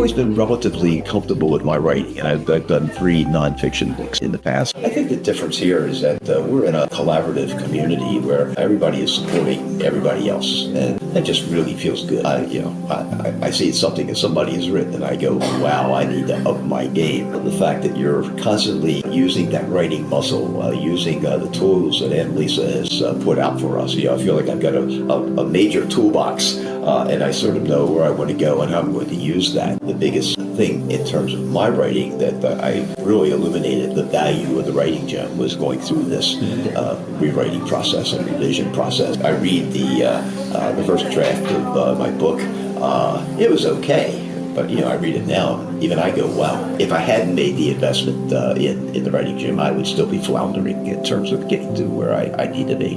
always been relatively comfortable with my writing, and I've done 3 nonfiction books in the past. I think the difference here is that we're in a collaborative community where everybody is supporting everybody else, and that just really feels good. I see something that somebody has written, and I go, wow, I need to up my game. And the fact that you're constantly using that writing muscle, using the tools that Aunt Lisa has put out for us. I feel like I've got a major toolbox, and I sort of know where I want to go and how I'm going to use that. The biggest thing in terms of my writing that I really illuminated the value of the writing gem was going through this rewriting process and revision process. I read the first draft of my book. It was okay. But, I read it now, even I go, wow, if I hadn't made the investment in the writing gym, I would still be floundering in terms of getting to where I need to be.